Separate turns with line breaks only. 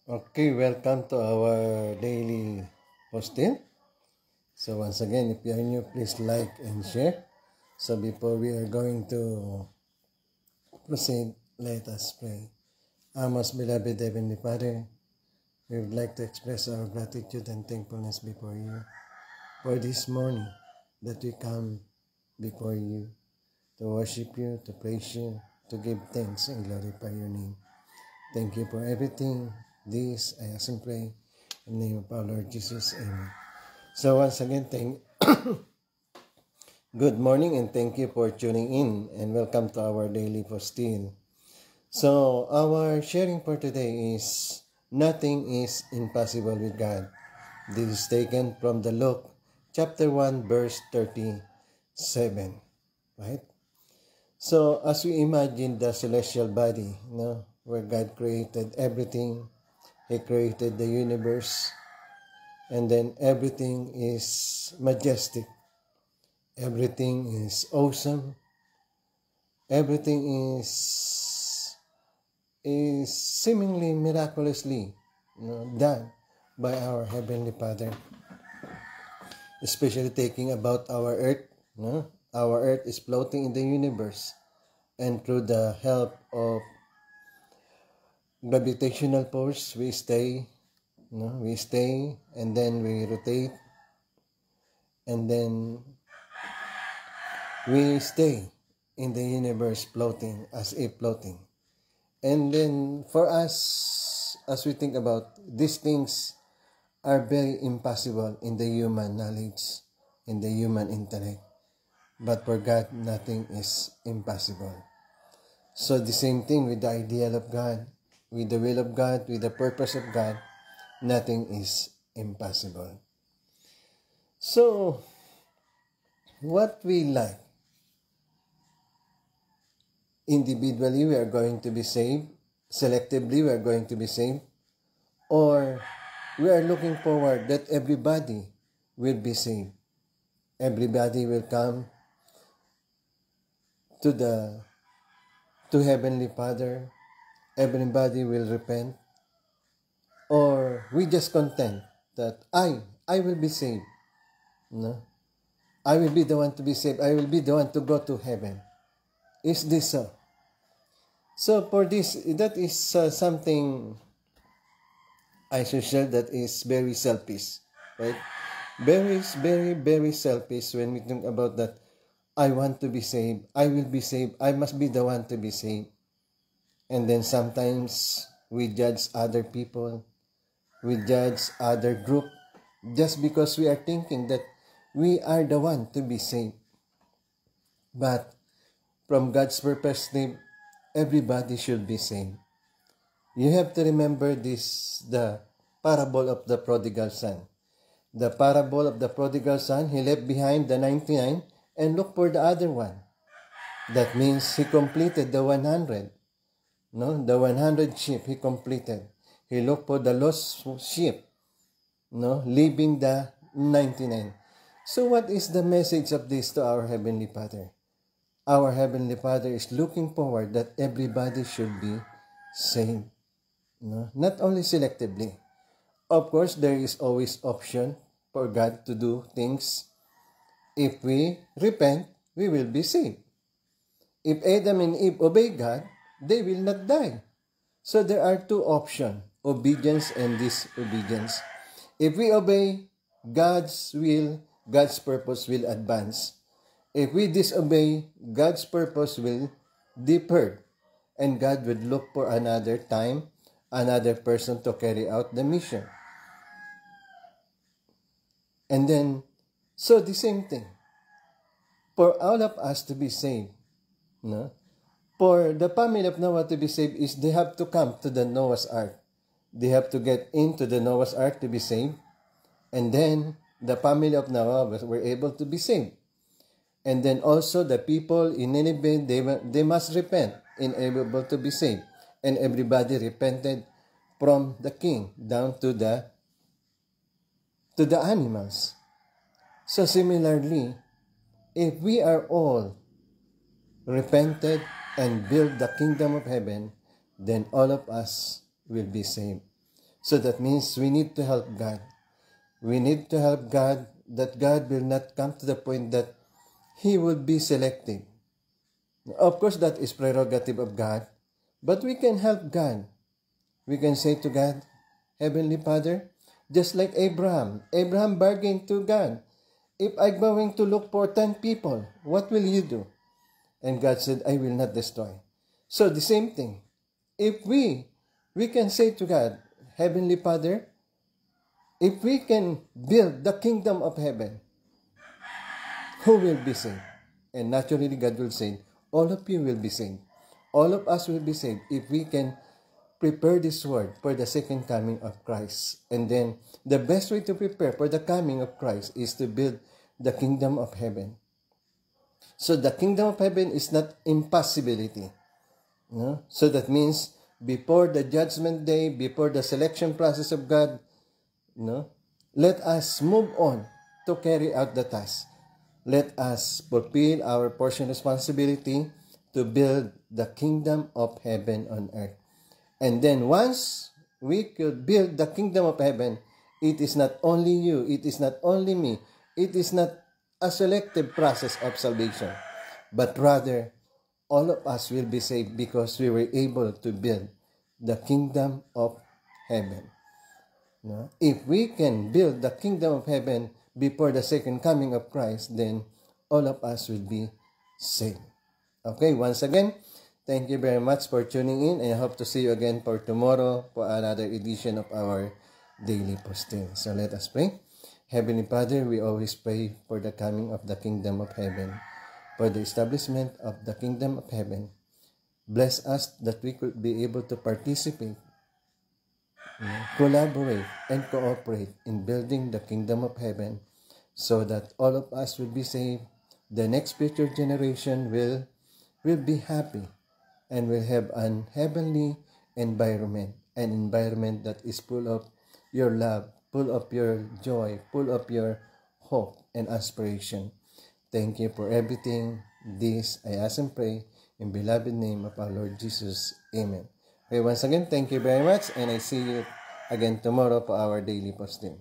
Okay, welcome to our daily posting. So once again, if you are new, please like and share. So before we are going to proceed, let us pray. Our most beloved Heavenly Father, we would like to express our gratitude and thankfulness before you for this morning that we come before you to worship you, to praise you, to give thanks and glorify your name. Thank you for everything. This I ask and pray in the name of our Lord Jesus. Amen. So once again, good morning and thank you for tuning in and welcome to our daily posting. So our sharing for today is nothing is impossible with God. This is taken from the Luke chapter 1 verse 37, right? So as we imagine the celestial body, where God created everything, He created the universe, and then everything is majestic. Everything is awesome. Everything is seemingly miraculously done by our Heavenly Father. Especially taking about our earth. Our earth is floating in the universe, and through the help of gravitational force, we stay, and then we rotate, and then we stay in the universe floating as if floating. And then for us, as we think about these things are very impossible in the human knowledge, in the human intellect. But for God, nothing is impossible. So the same thing with the ideal of God, with the will of God, with the purpose of God, nothing is impossible. So, what we like, individually we are going to be saved, selectively we are going to be saved, or we are looking forward that everybody will be saved. Everybody will come to Heavenly Father. Everybody will repent. Or we just content that I will be saved. No? I will be the one to be saved. I will be the one to go to heaven. Is this so? So for this, that is something I should share that is very selfish, right? Very, very, very selfish when we think about that. I want to be saved. I will be saved. I must be the one to be saved. And then sometimes we judge other people. We judge other group just because we are thinking that we are the one to be saved. But from God's perspective, everybody should be saved. You have to remember this, the parable of the prodigal son. The parable of the prodigal son, he left behind the 99 and looked for the other one. That means he completed the 100. No, the 100 sheep he completed. He looked for the lost sheep, leaving the 99. So what is the message of this to our Heavenly Father? Our Heavenly Father is looking forward that everybody should be saved. Not only selectively. Of course, there is always option for God to do things. If we repent, we will be saved. If Adam and Eve obey God, they will not die. So there are two options, obedience and disobedience. If we obey God's will, God's purpose will advance. If we disobey, God's purpose will defer, and God would look for another time, another person to carry out the mission. And then, so the same thing. For all of us to be saved, for the family of Noah to be saved is they have to come to the Noah's Ark. They have to get into the Noah's Ark to be saved. And then the family of Noah were able to be saved. And then also the people in Nineveh, they must repent and able to be saved. And everybody repented from the king down to the animals. So similarly, if we are all repented and build the kingdom of heaven, then all of us will be saved. So that means we need to help God. We need to help God, that God will not come to the point that He will be selective. Of course, that is prerogative of God, but we can help God. We can say to God, Heavenly Father, just like Abraham bargained to God, if I'm going to look for 10 people, what will you do? And God said, I will not destroy. So the same thing. If we can say to God, Heavenly Father, if we can build the kingdom of heaven, who will be saved? And naturally, God will say, all of you will be saved. All of us will be saved if we can prepare this word for the second coming of Christ. And then, the best way to prepare for the coming of Christ is to build the kingdom of heaven. So the kingdom of heaven is not impossibility. No? So that means before the judgment day, before the selection process of God, no, let us move on to carry out the task. Let us fulfill our portion responsibility to build the kingdom of heaven on earth. And then once we could build the kingdom of heaven, it is not only you, it is not only me, it is not a selective process of salvation, but rather all of us will be saved because we were able to build the kingdom of heaven. No? If we can build the kingdom of heaven before the second coming of Christ, then all of us will be saved. Okay, once again, thank you very much for tuning in, and I hope to see you again for tomorrow for another edition of our Daily Posting. So let us pray. Heavenly Father, we always pray for the coming of the kingdom of heaven, for the establishment of the kingdom of heaven. Bless us that we could be able to participate, collaborate, and cooperate in building the kingdom of heaven so that all of us will be saved. The next future generation will be happy and will have an heavenly environment, an environment that is full of your love, full of your joy, full of your hope and aspiration. Thank you for everything. This I ask and pray in beloved name of our Lord Jesus. Amen. Okay, once again, thank you very much, and I see you again tomorrow for our daily posting.